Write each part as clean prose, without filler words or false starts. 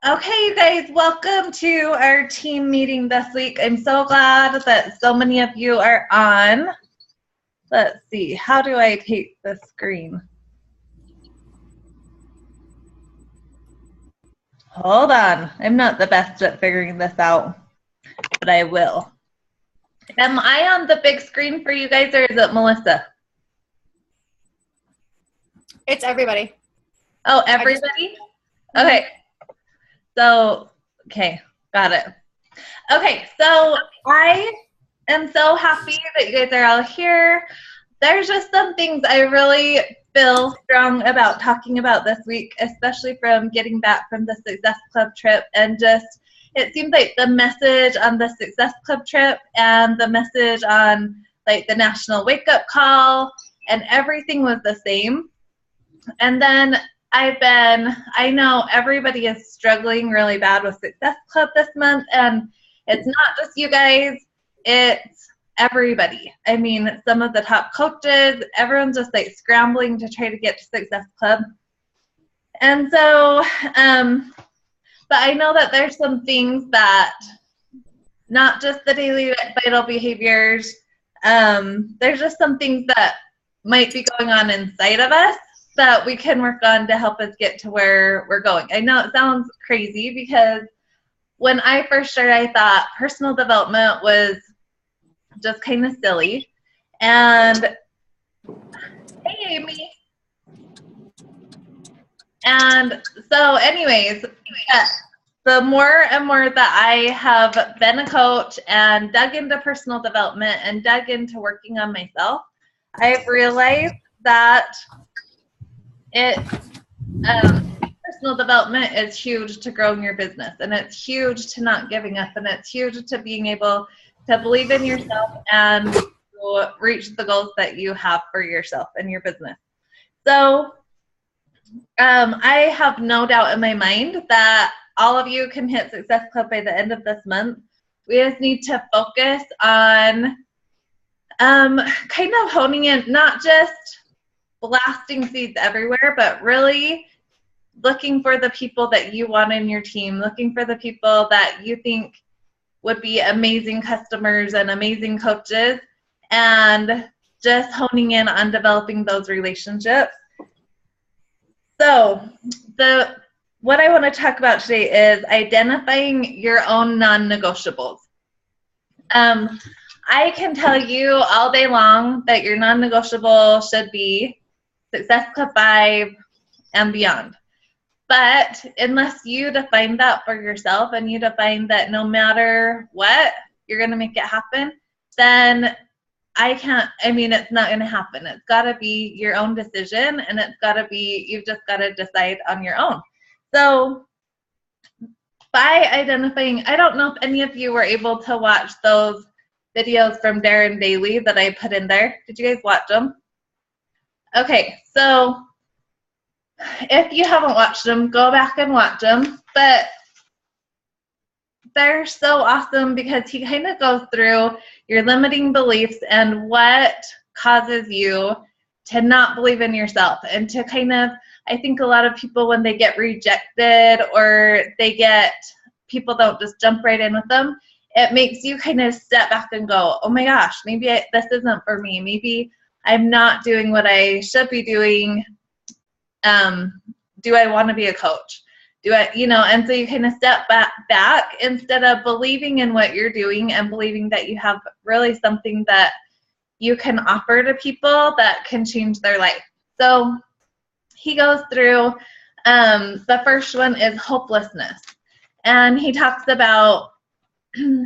Okay, you guys, welcome to our team meeting this week. I'm so glad that so many of you are on. Let's see, how do I take the screen? Hold on, I'm not the best at figuring this out, but I will. Am I on the big screen for you guys, or is it Melissa? It's everybody. Oh, everybody? Okay. So, okay, got it. Okay, so I am so happy that you guys are all here. There's just some things I really feel strong about talking about this week, especially from getting back from the Success Club trip. And just, it seems like the message on the Success Club trip and the message on like the National Wake Up Call and everything was the same. And then I know everybody is struggling really bad with Success Club this month, and it's not just you guys, it's everybody. I mean, some of the top coaches, everyone's just like scrambling to try to get to Success Club. And so, but I know that there's some things that, not just the daily vital behaviors, there's just some things that might be going on inside of us that we can work on to help us get to where we're going. I know it sounds crazy because when I first started, I thought personal development was just kind of silly. And hey, Amy. And so anyways, the more and more that I have been a coach and dug into personal development and dug into working on myself, I've realized that personal development is huge to growing your business, and it's huge to not giving up, and it's huge to being able to believe in yourself and to reach the goals that you have for yourself and your business. So I have no doubt in my mind that all of you can hit Success Club by the end of this month. We just need to focus on kind of honing in, not just blasting seeds everywhere, but really looking for the people that you want in your team, looking for the people that you think would be amazing customers and amazing coaches, and just honing in on developing those relationships. So what I want to talk about today is identifying your own non-negotiables. I can tell you all day long that your non-negotiable should be Success Club 5 and beyond. But unless you define that for yourself and you define that no matter what, you're going to make it happen, then it's not going to happen. It's got to be your own decision, and you've just got to decide on your own. So by identifying, I don't know if any of you were able to watch those videos from Darren Daly that I put in there. Did you guys watch them? Okay, so if you haven't watched them, go back and watch them. But they're so awesome because he kind of goes through your limiting beliefs and what causes you to not believe in yourself, and to kind of, I think a lot of people, when they get rejected or people don't just jump right in with them, it makes you kind of step back and go, oh my gosh, maybe this isn't for me. Maybe I'm not doing what I should be doing. Do I want to be a coach? And so you kind of step back instead of believing in what you're doing and believing that you have really something that you can offer to people that can change their life. So he goes through, the first one is hopelessness. And he talks about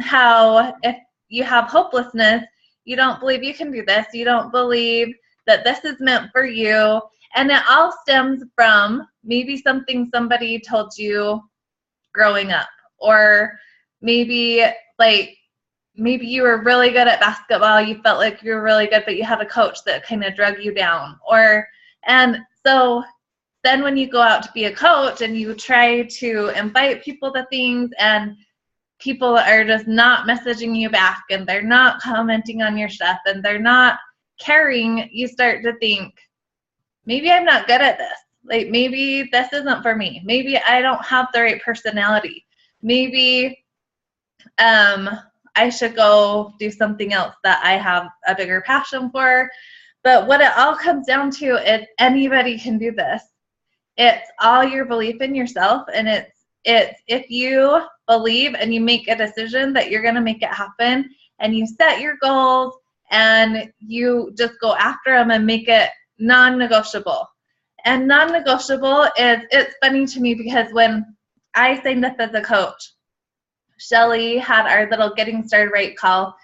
how if you have hopelessness, you don't believe you can do this, you don't believe that this is meant for you, and it all stems from maybe something somebody told you growing up, or maybe you were really good at basketball, you felt like you were really good, but you had a coach that kind of drug you down, and so then when you go out to be a coach and you try to invite people to things and people are just not messaging you back and they're not commenting on your stuff and they're not caring, you start to think, maybe I'm not good at this. Like, maybe this isn't for me. Maybe I don't have the right personality. Maybe I should go do something else that I have a bigger passion for. But what it all comes down to is anybody can do this. It's all your belief in yourself, and it's if you believe and you make a decision that you're going to make it happen, and you set your goals and you just go after them and make it non-negotiable. And non-negotiable it's funny to me because when I signed up as a coach, Shelly had our little getting started right call,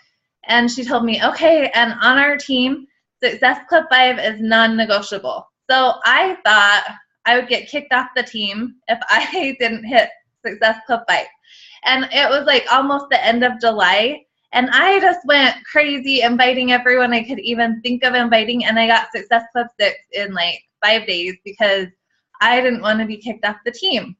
and she told me, okay, and on our team, Success Club 5 is non-negotiable. So I thought I would get kicked off the team if I didn't hit Success Club 5. And it was like almost the end of July, and I just went crazy inviting everyone I could even think of inviting, and I got Success Club 6 in like 5 days because I didn't want to be kicked off the team.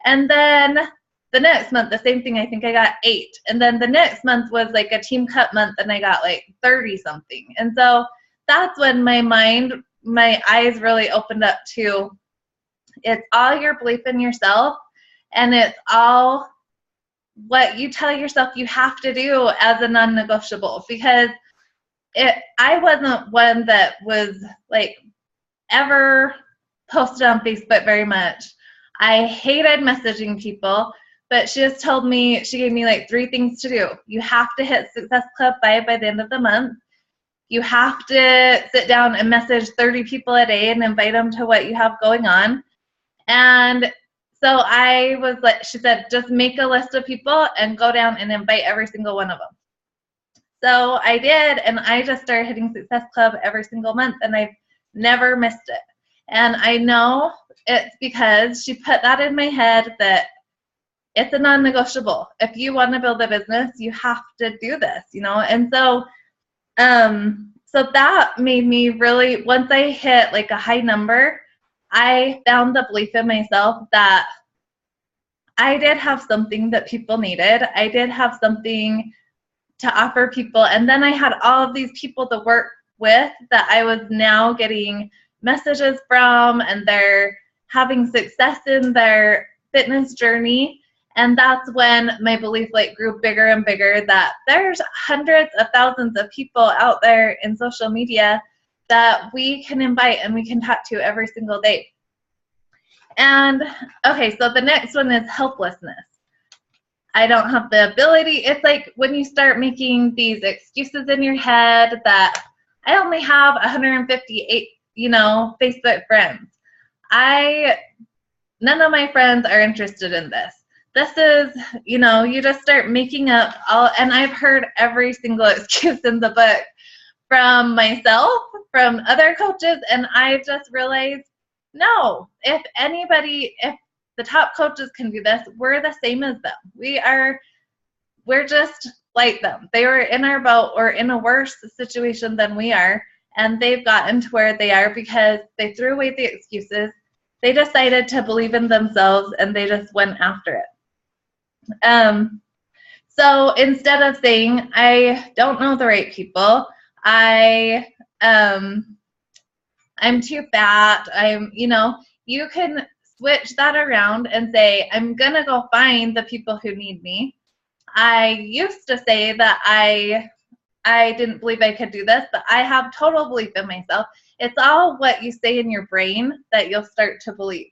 And then the next month, the same thing, I think I got 8. And then the next month was like a team cut month, and I got like 30 something. And so that's when my eyes really opened up to, it's all your belief in yourself, and it's all what you tell yourself you have to do as a non-negotiable. Because I wasn't one that was like ever posted on Facebook very much. I hated messaging people, but she just told me, she gave me like 3 things to do. You have to hit Success Club 5 by the end of the month. You have to sit down and message 30 people a day and invite them to what you have going on. And so I was like, she said, just make a list of people and go down and invite every single one of them. So I did, and I just started hitting Success Club every single month, and I've never missed it. And I know it's because she put that in my head that it's a non-negotiable. If you want to build a business, you have to do this, you know? And so, so that made me really, once I hit like a high number, I found the belief in myself that I did have something that people needed. I did have something to offer people. And then I had all of these people to work with that I was now getting messages from, and they're having success in their fitness journey. And that's when my belief like grew bigger and bigger, that there's hundreds of thousands of people out there in social media that we can invite and we can talk to every single day. And okay, so the next one is helplessness. I don't have the ability. It's like when you start making these excuses in your head that I only have 158, Facebook friends. None of my friends are interested in this. This is, you just start making up all, and I've heard every single excuse in the book from myself, from other coaches, and I just realized, no, if the top coaches can do this, we're the same as them. We're just like them. They were in our boat or in a worse situation than we are, and they've gotten to where they are because they threw away the excuses. They decided to believe in themselves, and they just went after it. So instead of saying, I don't know the right people, I'm too fat, you can switch that around and say, I'm going to go find the people who need me. I used to say that I didn't believe I could do this, but I have total belief in myself. It's all what you say in your brain that you'll start to believe.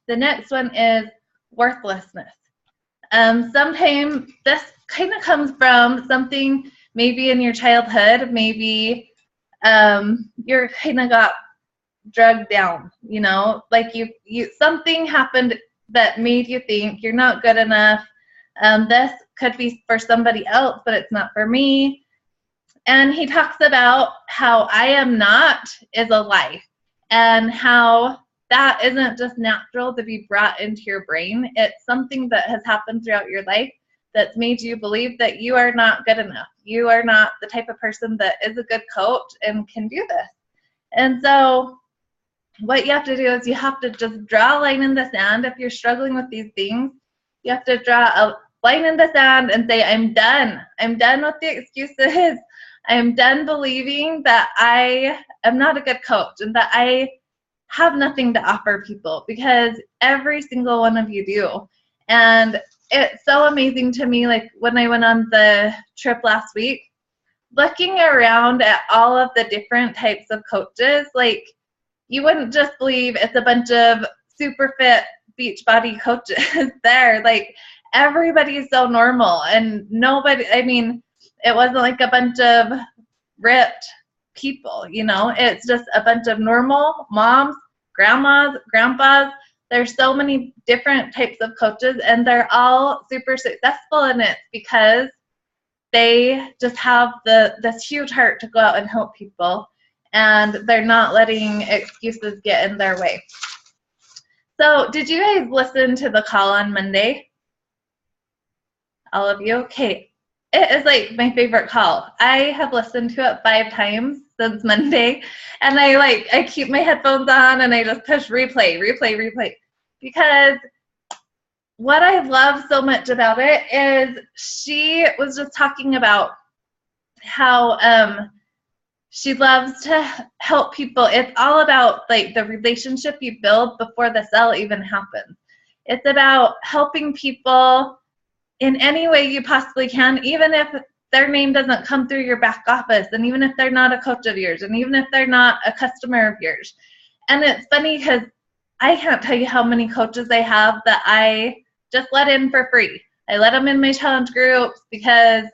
The next one is worthlessness. Sometimes this kind of comes from something maybe in your childhood, maybe you're kind of got drugged down, like you something happened that made you think you're not good enough. This could be for somebody else, but it's not for me. And he talks about how I am not is a lie, and how that isn't just natural to be brought into your brain. It's something that has happened throughout your life that's made you believe that you are not good enough. You are not the type of person that is a good coach and can do this. And so what you have to do is you have to just draw a line in the sand. If you're struggling with these things, you have to draw a line in the sand and say, I'm done. I'm done with the excuses. I'm done believing that I am not a good coach and that I have nothing to offer people, because every single one of you do. And it's so amazing to me, like when I went on the trip last week, looking around at all of the different types of coaches, like you wouldn't just believe it's a bunch of super fit beach body coaches there. Like everybody is so normal, and nobody, I mean, it wasn't like a bunch of ripped people, you know, it's just a bunch of normal moms, grandmas, grandpas. There's so many different types of coaches, and they're all super successful, and it's because they just have this huge heart to go out and help people, and they're not letting excuses get in their way. So did you guys listen to the call on Monday? All of you? Okay. It is like my favorite call. I have listened to it 5 times since Monday, and I keep my headphones on and I just push replay, because what I love so much about it is she was just talking about how she loves to help people. It's all about like the relationship you build before the sale even happens. It's about helping people in any way you possibly can, even if their name doesn't come through your back office, and even if they're not a coach of yours, and even if they're not a customer of yours. And it's funny because I can't tell you how many coaches I have that I just let in for free. I let them in my challenge groups because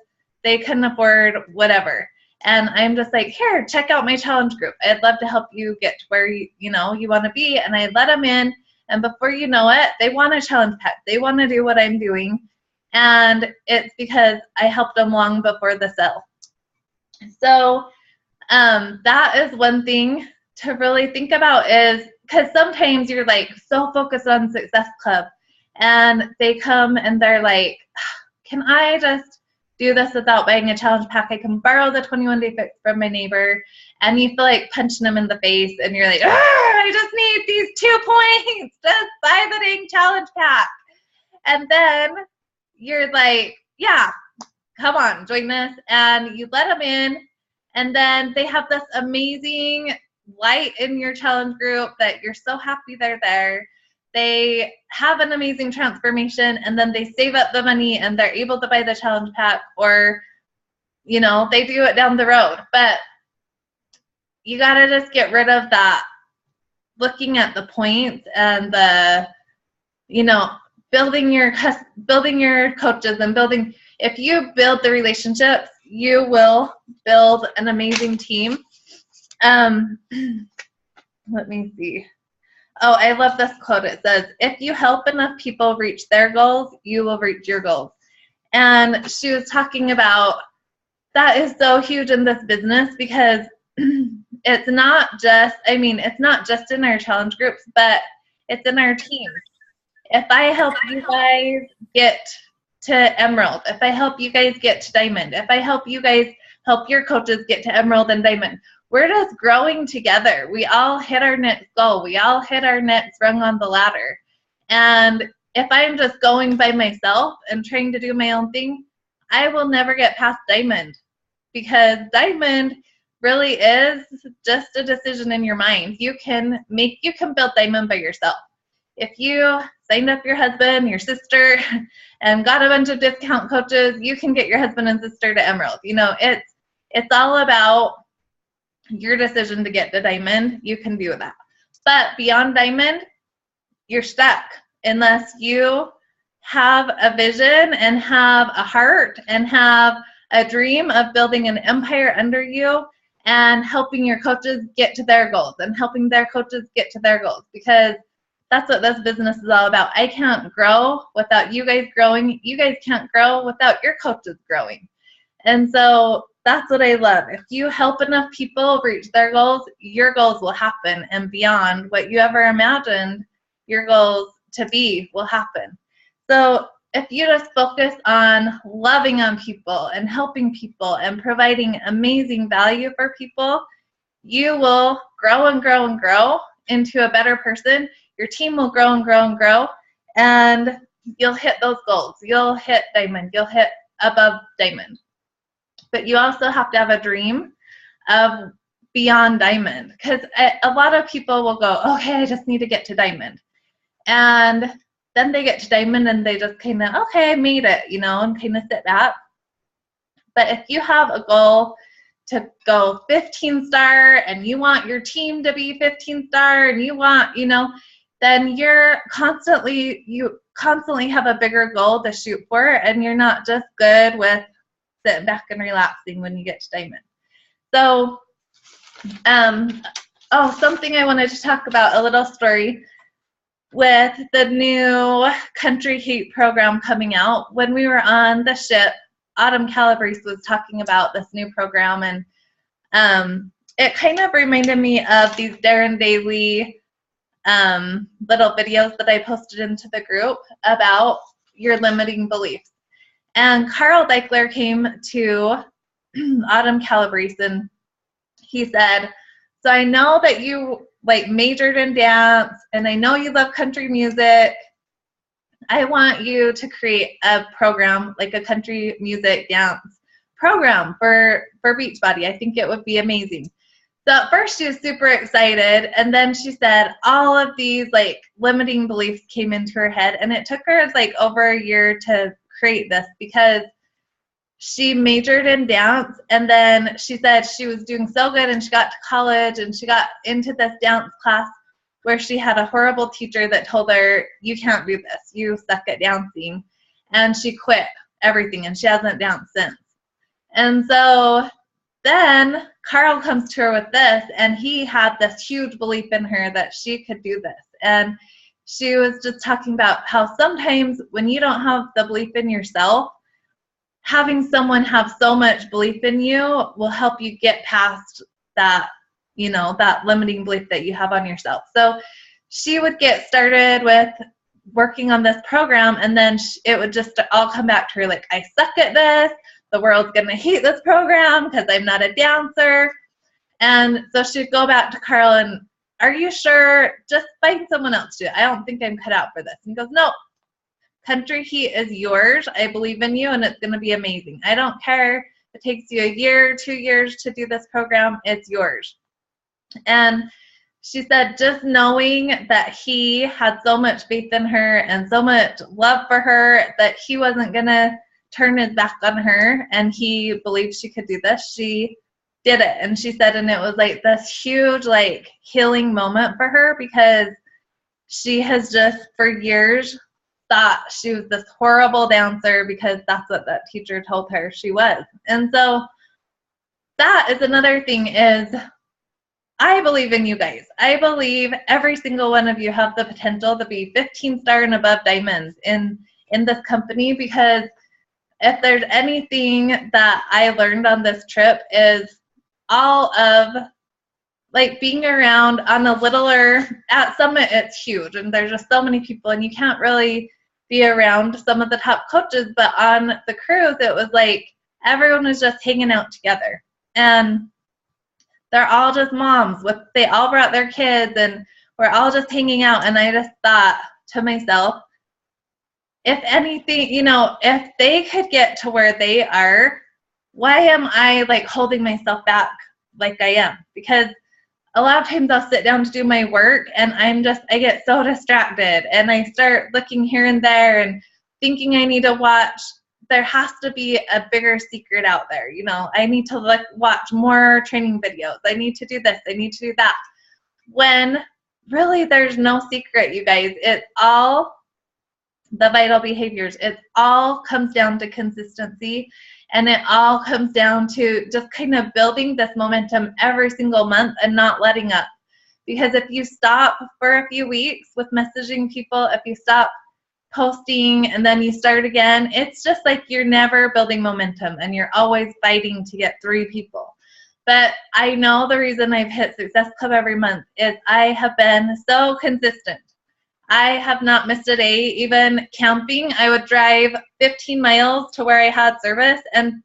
they couldn't afford whatever. And I'm just like, here, check out my challenge group. I'd love to help you get to where you want to be. And I let them in, and before you know it, they want a challenge pack. They want to do what I'm doing. And it's because I helped them long before the sale. So that is one thing to really think about, is because sometimes you're like so focused on Success Club, and they come and they're like, can I just do this without buying a challenge pack? I can borrow the 21-day fix from my neighbor. And you feel like punching them in the face, and you're like, I just need these 2 points. Just buy the dang challenge pack. And then you're like, yeah, come on, join this. And you let them in, and then they have this amazing light in your challenge group that you're so happy they're there. They have an amazing transformation, and then they save up the money and they're able to buy the challenge pack, or, they do it down the road. But you got to just get rid of that looking at the points and the, building your coaches and if you build the relationships, you will build an amazing team. Let me see. Oh, I love this quote. It says, if you help enough people reach their goals, you will reach your goals. And she was talking about that is so huge in this business, because it's not just in our challenge groups, but it's in our teams. If I help you guys get to Emerald, if I help you guys get to Diamond, if I help you guys help your coaches get to Emerald and Diamond, we're just growing together. We all hit our next goal. We all hit our next rung on the ladder. And if I'm just going by myself and trying to do my own thing, I will never get past Diamond, because Diamond really is just a decision in your mind. You can build Diamond by yourself. If you signed up your husband, your sister, and got a bunch of discount coaches, you can get your husband and sister to Emerald. It's all about your decision to get to Diamond. You can do that. But beyond Diamond, you're stuck unless you have a vision and have a heart and have a dream of building an empire under you and helping your coaches get to their goals and helping their coaches get to their goals, because that's what this business is all about. I can't grow without you guys growing. You guys can't grow without your coaches growing. And so that's what I love. If you help enough people reach their goals, your goals will happen, and beyond what you ever imagined your goals to be will happen. So if you just focus on loving on people and helping people and providing amazing value for people, you will grow and grow and grow into a better person. Your team will grow and grow and grow, and you'll hit those goals. You'll hit Diamond. You'll hit above Diamond. But you also have to have a dream of beyond diamond. Because a lot of people will go, okay, I just need to get to diamond. And then they get to diamond and they just kind of, okay, I made it, you know, and kind of sit back. But if you have a goal to go 15 star and you want your team to be 15 star and you want, you know, then you constantly have a bigger goal to shoot for, and you're not just good with sitting back and relaxing when you get to diamond. So, something I wanted to talk about, a little story with the new Country Heat program coming out. When we were on the ship, Autumn Calabrese was talking about this new program, and it kind of reminded me of these Darren Daily little videos that I posted into the group about your limiting beliefs. And Carl Deichler came to Autumn Calabrese and he said, so I know that you like majored in dance and I know you love country music. I want you to create a program, like a country music dance program for Beachbody. I think it would be amazing. So at first she was super excited, and then she said all of these like limiting beliefs came into her head, and it took her like over a year to create this because she majored in dance, and then she said she was doing so good and she got to college and she got into this dance class where she had a horrible teacher that told her, you can't do this, you suck at dancing, and she quit everything and she hasn't danced since. And so then Carl comes to her with this, and he had this huge belief in her that she could do this. And she was just talking about how sometimes when you don't have the belief in yourself, having someone have so much belief in you will help you get past that, you know, that limiting belief that you have on yourself. So she would get started with working on this program, and then it would just all come back to her like, I suck at this. The world's going to hate this program because I'm not a dancer. And so she'd go back to Carl and, are you sure? Just find someone else to do it. I don't think I'm cut out for this. And he goes, no, Country Heat is yours. I believe in you, and it's going to be amazing. I don't care if it takes you a year, 2 years to do this program. It's yours. And she said just knowing that he had so much faith in her and so much love for her that he wasn't going to turn his back on her, and he believed she could do this, she did it. And she said, and it was like this huge like healing moment for her, because she has just for years thought she was this horrible dancer because that's what that teacher told her she was. And so that is another thing, is I believe in you guys. I believe every single one of you have the potential to be 15 star and above diamonds in this company, because if there's anything that I learned on this trip is all of like being around on a littler, at Summit it's huge and there's just so many people and you can't really be around some of the top coaches, but on the cruise it was like everyone was just hanging out together, and they're all just moms they all brought their kids and we're all just hanging out. And I just thought to myself, if anything, you know, if they could get to where they are, why am I like holding myself back like I am? Because a lot of times I'll sit down to do my work and I get so distracted and I start looking here and there and thinking I need to watch. There has to be a bigger secret out there. You know, I need to watch more training videos. I need to do this. I need to do that. When really there's no secret, you guys. It's all the vital behaviors. It all comes down to consistency, and it all comes down to just kind of building this momentum every single month and not letting up. Because if you stop for a few weeks with messaging people, if you stop posting and then you start again, it's just like you're never building momentum and you're always fighting to get 3 people. But I know the reason I've hit Success Club every month is I have been so consistent. I have not missed a day. Even camping, I would drive 15 miles to where I had service and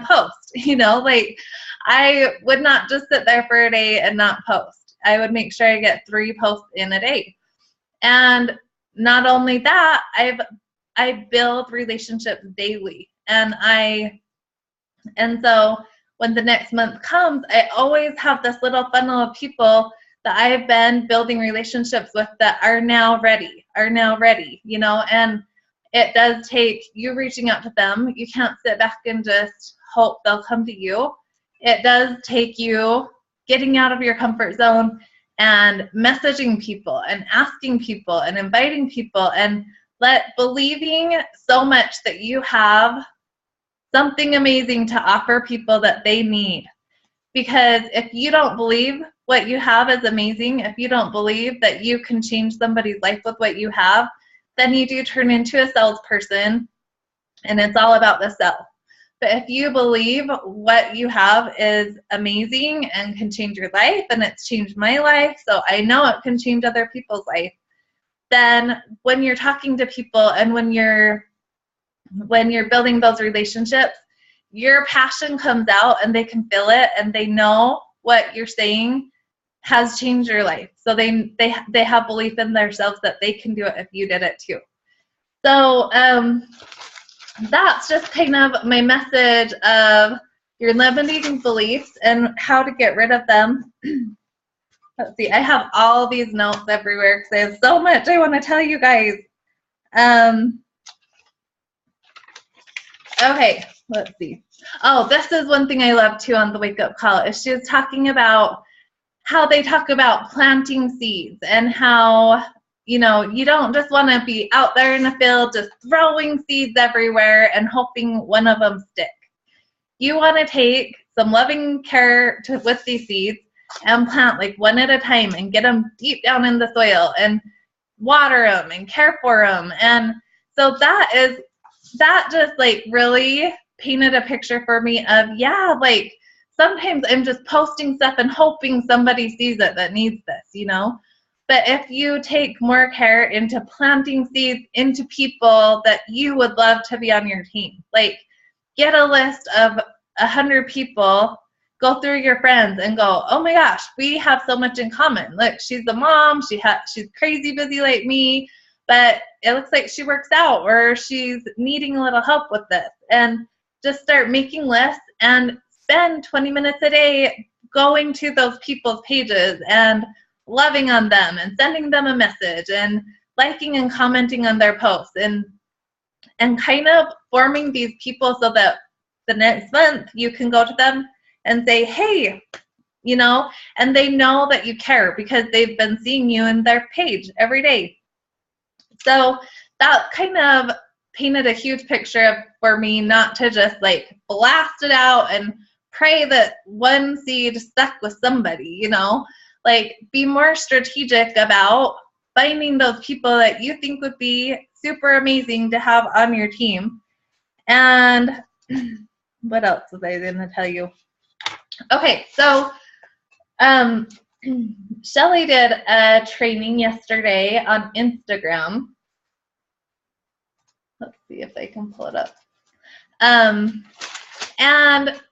post. You know, like I would not just sit there for a day and not post. I would make sure I get 3 posts in a day. And not only that, I build relationships daily. And so when the next month comes, I always have this little funnel of people that I've been building relationships with that are now ready, you know, and it does take you reaching out to them. You can't sit back and just hope they'll come to you. It does take you getting out of your comfort zone and messaging people and asking people and inviting people and believing so much that you have something amazing to offer people that they need. Because if you don't believe what you have is amazing, if you don't believe that you can change somebody's life with what you have, then you do turn into a salesperson, and it's all about the sell. But if you believe what you have is amazing and can change your life, and it's changed my life, so I know it can change other people's life, then when you're talking to people and when you're building those relationships, your passion comes out and they can feel it and they know what you're saying has changed your life. So they have belief in themselves that they can do it if you did it too. So that's just kind of my message of your limiting beliefs and how to get rid of them. Let's see, I have all these notes everywhere because I have so much I want to tell you guys. Okay, let's see. Oh, this is one thing I love too on the wake up call is she was talking about how they talk about planting seeds and how, you know, you don't just want to be out there in the field just throwing seeds everywhere and hoping one of them stick. You want to take some loving care with these seeds and plant like one at a time and get them deep down in the soil and water them and care for them. And so that just like really painted a picture for me of, yeah, like sometimes I'm just posting stuff and hoping somebody sees it that needs this, you know? But if you take more care into planting seeds into people that you would love to be on your team, like get a list of 100 people, go through your friends and go, oh my gosh, we have so much in common. Look, she's a mom, she's crazy busy like me, but it looks like she works out or she's needing a little help with this. And just start making lists and spend 20 minutes a day going to those people's pages and loving on them and sending them a message and liking and commenting on their posts and kind of forming these people so that the next month you can go to them and say, hey, you know, and they know that you care because they've been seeing you in their page every day. So that kind of painted a huge picture for me not to just like blast it out and pray that one seed stuck with somebody, you know, like be more strategic about finding those people that you think would be super amazing to have on your team. And what else was I going to tell you? Okay, so Shelly did a training yesterday on Instagram. Let's see if I can pull it up. And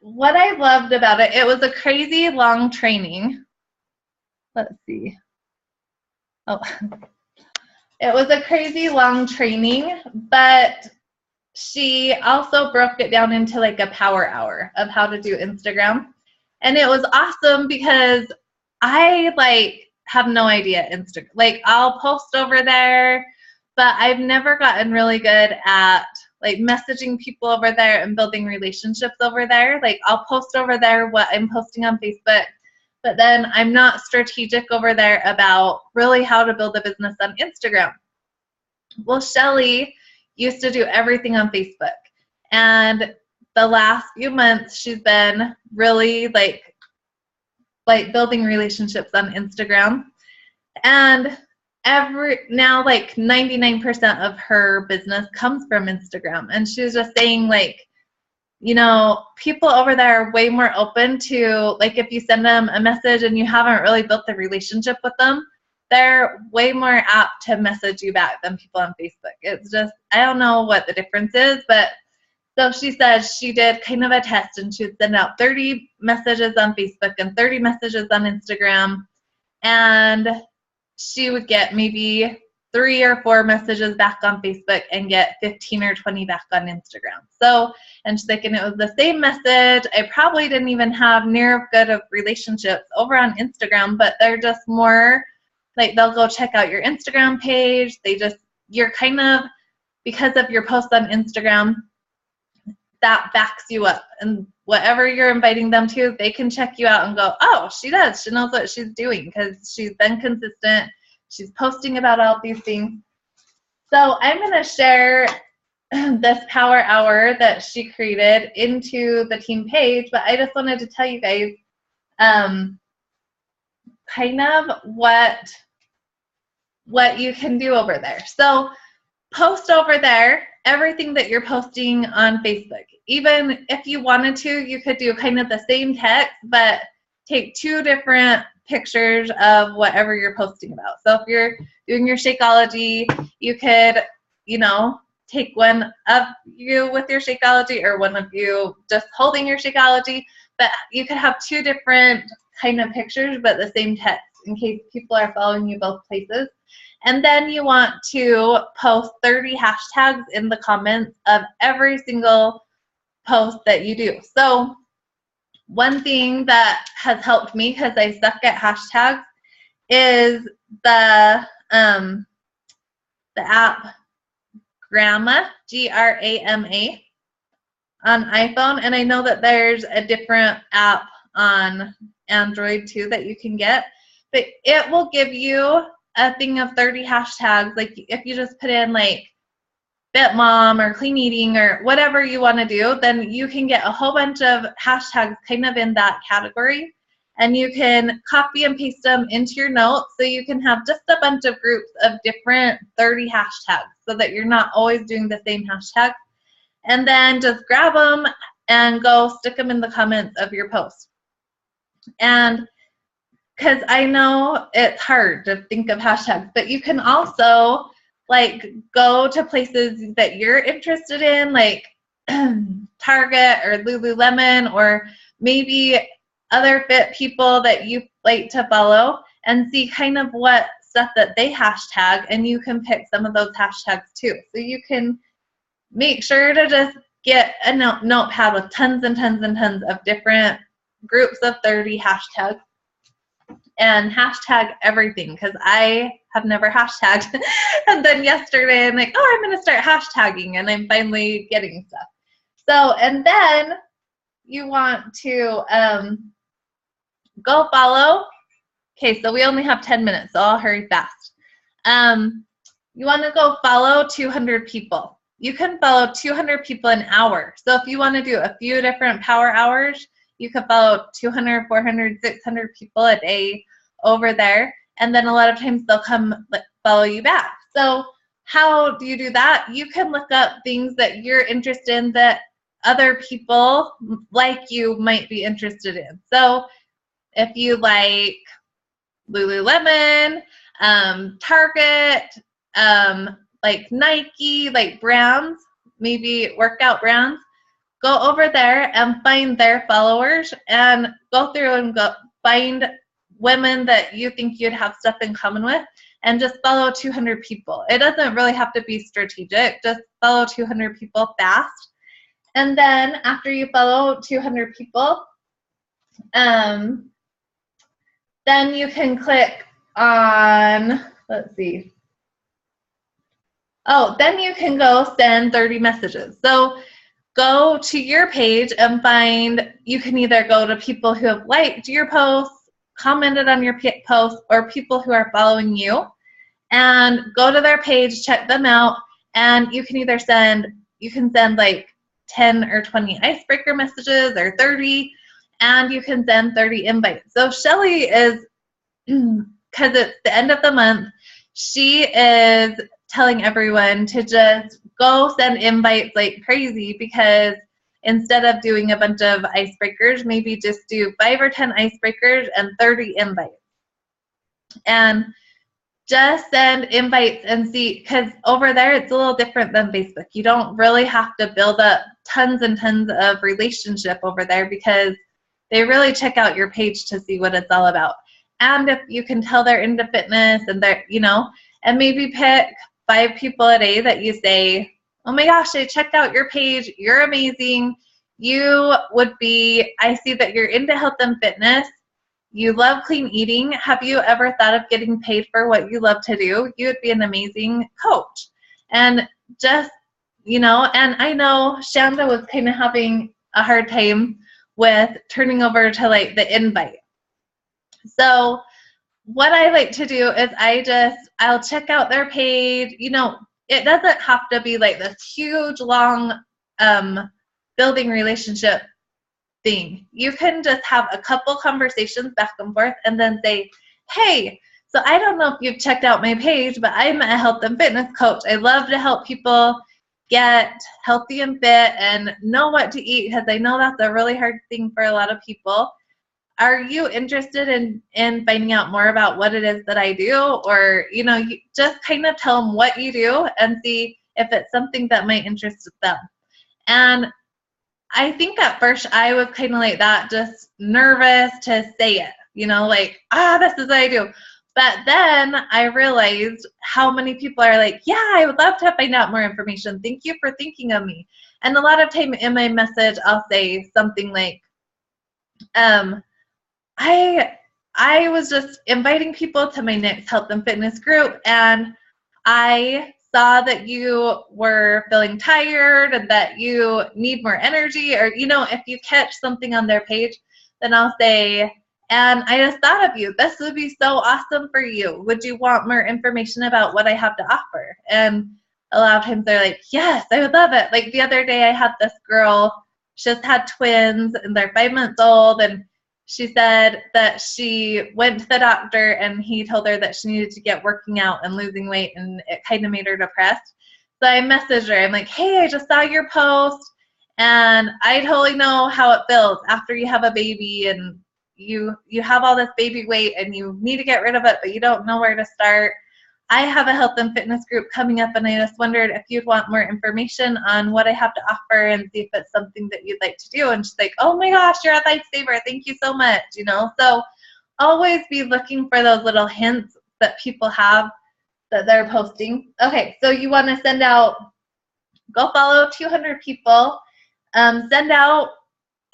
what I loved about it, it was a crazy long training. Let's see. Oh, it was a crazy long training, but she also broke it down into like a power hour of how to do Instagram. And it was awesome because I like have no idea Instagram. Like I'll post over there, but I've never gotten really good at like messaging people over there and building relationships over there. Like I'll post over there what I'm posting on Facebook, but then I'm not strategic over there about really how to build a business on Instagram. Well, Shelly used to do everything on Facebook. And the last few months, she's been really like building relationships on Instagram. And now like 99% of her business comes from Instagram. And she was just saying like, you know, people over there are way more open to like if you send them a message and you haven't really built the relationship with them, they're way more apt to message you back than people on Facebook. It's just, I don't know what the difference is, but so she said she did kind of a test and she would send out 30 messages on Facebook and 30 messages on Instagram. And she would get maybe 3 or 4 messages back on Facebook and get 15 or 20 back on Instagram. So, and she's like, and it was the same message. I probably didn't even have near good of relationships over on Instagram, but they're just more like, they'll go check out your Instagram page. You're kind of, because of your posts on Instagram, that backs you up. And whatever you're inviting them to, they can check you out and go, oh, she does. She knows what she's doing because she's been consistent. She's posting about all these things. So I'm going to share this power hour that she created into the team page, but I just wanted to tell you guys kind of what you can do over there. So post over there everything that you're posting on Facebook. Even if you wanted to, you could do kind of the same text, but take 2 different pictures of whatever you're posting about. So if you're doing your Shakeology, you could, take one of you with your Shakeology or one of you just holding your Shakeology, but you could have 2 different kind of pictures, but the same text in case people are following you both places. And then you want to post 30 hashtags in the comments of every single post that you do. So one thing that has helped me, because I suck at hashtags, is the app Grama, Grama, on iPhone. And I know that there's a different app on Android too that you can get, but it will give you a thing of 30 hashtags. Like if you just put in like fit mom or clean eating or whatever you want to do, then you can get a whole bunch of hashtags kind of in that category, and you can copy and paste them into your notes so you can have just a bunch of groups of different 30 hashtags so that you're not always doing the same hashtag. And then just grab them and go stick them in the comments of your post. And because I know it's hard to think of hashtags, but you can also like go to places that you're interested in, like Target or Lululemon, or maybe other fit people that you like to follow, and see kind of what stuff that they hashtag, and you can pick some of those hashtags too. So you can make sure to just get a notepad with tons and tons and tons of different groups of 30 hashtags and hashtag everything, because I have never hashtagged. And then yesterday I'm like, oh, I'm going to start hashtagging, and I'm finally getting stuff. So, and then you want to go follow. Okay, so we only have 10 minutes, so I'll hurry fast. You want to go follow 200 people. You can follow 200 people an hour. So if you want to do a few different power hours, you could follow 200, 400, 600 people a day over there. And then a lot of times they'll come follow you back. So how do you do that? You can look up things that you're interested in that other people like you might be interested in. So if you like Lululemon, Target, like Nike, like brands, maybe workout brands, go over there and find their followers and go through and find women that you think you'd have stuff in common with, and just follow 200 people. It doesn't really have to be strategic. Just follow 200 people fast. And then after you follow 200 people, then you can click on, let's see. Oh, then you can go send 30 messages. So go to your page and find, you can either go to people who have liked your posts, commented on your post, or people who are following you, and go to their page, check them out, and you can either send like 10 or 20 icebreaker messages, or 30, and you can send 30 invites. So Shelly is, because it's the end of the month, she is telling everyone to just go send invites like crazy, because instead of doing a bunch of icebreakers, maybe just do 5 or 10 icebreakers and 30 invites. And just send invites and see, because over there it's a little different than Facebook. You don't really have to build up tons and tons of relationship over there, because they really check out your page to see what it's all about. And if you can tell they're into fitness and they're, and maybe pick 5 people a day that you say, oh my gosh, I checked out your page. You're amazing. I see that you're into health and fitness. You love clean eating. Have you ever thought of getting paid for what you love to do? You would be an amazing coach. And just, and I know Shanda was kind of having a hard time with turning over to like the invite. So what I like to do is I'll check out their page. It doesn't have to be like this huge, long building relationship thing. You can just have a couple conversations back and forth and then say, hey, so I don't know if you've checked out my page, but I'm a health and fitness coach. I love to help people get healthy and fit and know what to eat, because I know that's a really hard thing for a lot of people. Are you interested in finding out more about what it is that I do? Or, you just kind of tell them what you do and see if it's something that might interest them. And I think at first I was kind of like that, just nervous to say it, this is what I do. But then I realized how many people are like, yeah, I would love to find out more information. Thank you for thinking of me. And a lot of time in my message, I'll say something like, I was just inviting people to my next health and fitness group, and I saw that you were feeling tired and that you need more energy, or, if you catch something on their page, then I'll say, and I just thought of you. This would be so awesome for you. Would you want more information about what I have to offer? And a lot of times they're like, yes, I would love it. Like the other day I had this girl, she just had twins and they're 5 months old, and she said that she went to the doctor and he told her that she needed to get working out and losing weight, and it kind of made her depressed. So I messaged her. I'm like, hey, I just saw your post, and I totally know how it feels after you have a baby and you have all this baby weight and you need to get rid of it, but you don't know where to start. I have a health and fitness group coming up, and I just wondered if you'd want more information on what I have to offer and see if it's something that you'd like to do. And she's like, oh my gosh, you're a lifesaver. Thank you so much. So always be looking for those little hints that people have that they're posting. Okay, so you want to go follow 200 people, send out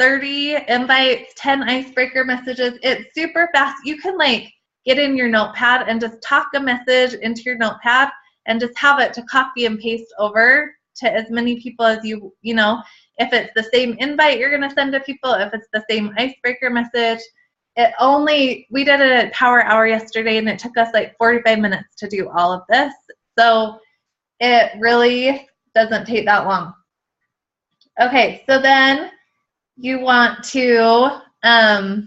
30 invites, 10 icebreaker messages. It's super fast. You can get in your notepad and just talk a message into your notepad and just have it to copy and paste over to as many people as if it's the same invite you're going to send to people, if it's the same icebreaker message. We did a power hour yesterday and it took us 45 minutes to do all of this. So it really doesn't take that long. Okay, so then you want to unfollow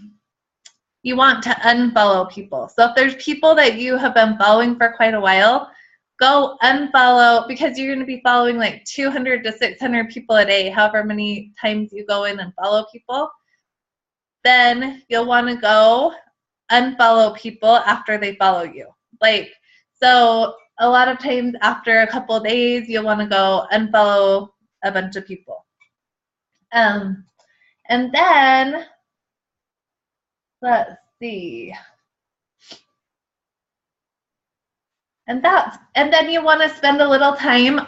people. So if there's people that you have been following for quite a while, go unfollow, because you're going to be following 200 to 600 people a day, however many times you go in and follow people. Then you'll want to go unfollow people after they follow you. So a lot of times after a couple of days, you'll want to go unfollow a bunch of people. And then let's see. And then you want to spend a little time,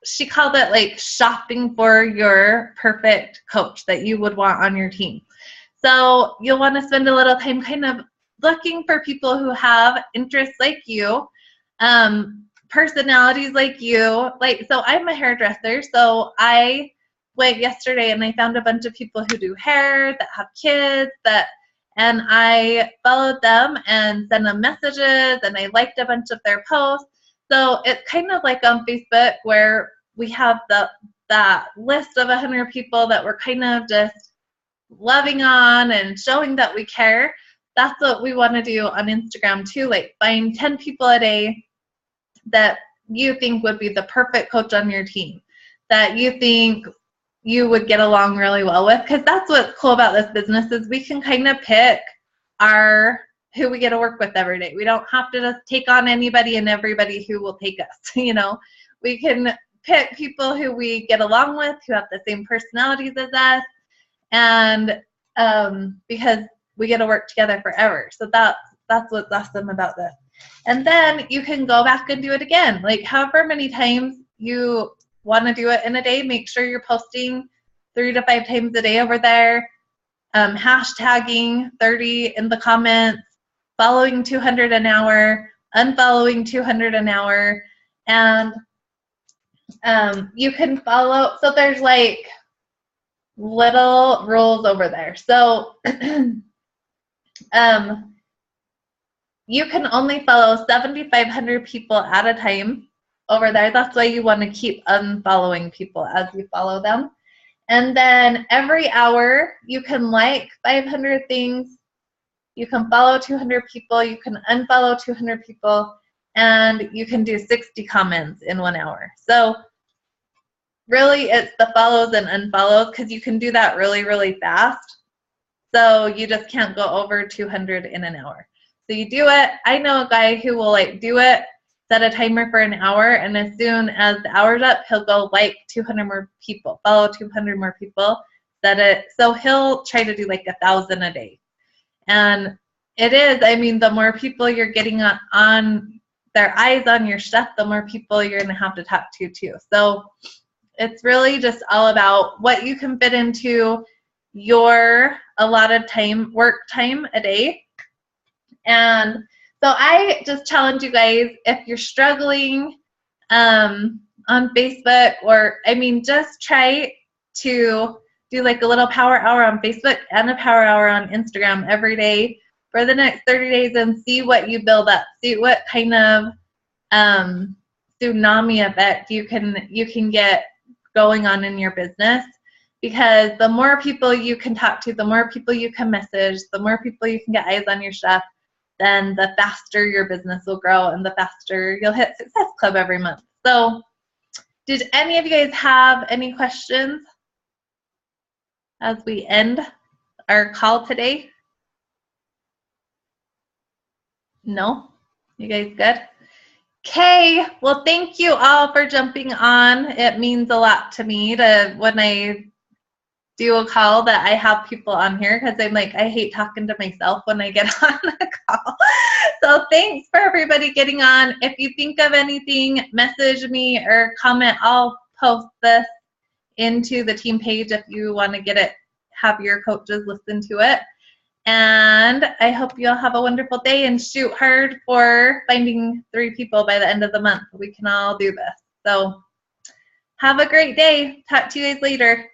she called it shopping for your perfect coach that you would want on your team. So you'll want to spend a little time kind of looking for people who have interests like you, personalities like you. So I'm a hairdresser, so I went yesterday and I found a bunch of people who do hair, that have kids, and I followed them and sent them messages, and I liked a bunch of their posts. So it's kind of like on Facebook where we have that list of 100 people that we're kind of just loving on and showing that we care. That's what we want to do on Instagram too. Find 10 people a day that you think would be the perfect coach on your team, that you think you would get along really well with, because that's what's cool about this business is we can kind of pick who we get to work with every day. We don't have to just take on anybody and everybody who will take us. We can pick people who we get along with, who have the same personalities as us, and because we get to work together forever. So that's what's awesome about this. And then you can go back and do it again. Like however many times you want to do it in a day, make sure you're posting 3 to 5 times a day over there, hashtagging 30 in the comments, following 200 an hour, unfollowing 200 an hour, and you can follow. So there's like little rules over there. So you can only follow 7,500 people at a time over there. That's why you want to keep unfollowing people as you follow them. And then every hour you can like 500 things, you can follow 200 people, you can unfollow 200 people, and you can do 60 comments in 1 hour. So really it's the follows and unfollows because you can do that really, really fast. So you just can't go over 200 in an hour. So you do it. I know a guy who will like do it, set a timer for an hour, and as soon as the hour's up, he'll go like 200 more people, follow 200 more people, set it. So he'll try to do like 1,000 a day. And it is, I mean, the more people you're getting on their eyes on your stuff, the more people you're going to have to talk to too. So it's really just all about what you can fit into your allotted time, work time a day. And so I just challenge you guys, if you're struggling on Facebook, or I mean, just try to do like a little power hour on Facebook and a power hour on Instagram every day for the next 30 days and see what you build up. See what kind of tsunami effect you can get going on in your business. Because the more people you can talk to, the more people you can message, the more people you can get eyes on your stuff, then the faster your business will grow and the faster you'll hit Success Club every month. So did any of you guys have any questions as we end our call today? No? You guys good? Okay, well, thank you all for jumping on. It means a lot to me when I do a call that I have people on here, because I'm like, I hate talking to myself when I get on a call. So thanks for everybody getting on. If you think of anything, message me or comment. I'll post this into the team page if you want to have your coaches listen to it. And I hope you all have a wonderful day and shoot hard for finding 3 people by the end of the month. We can all do this. So have a great day. Talk to you guys later.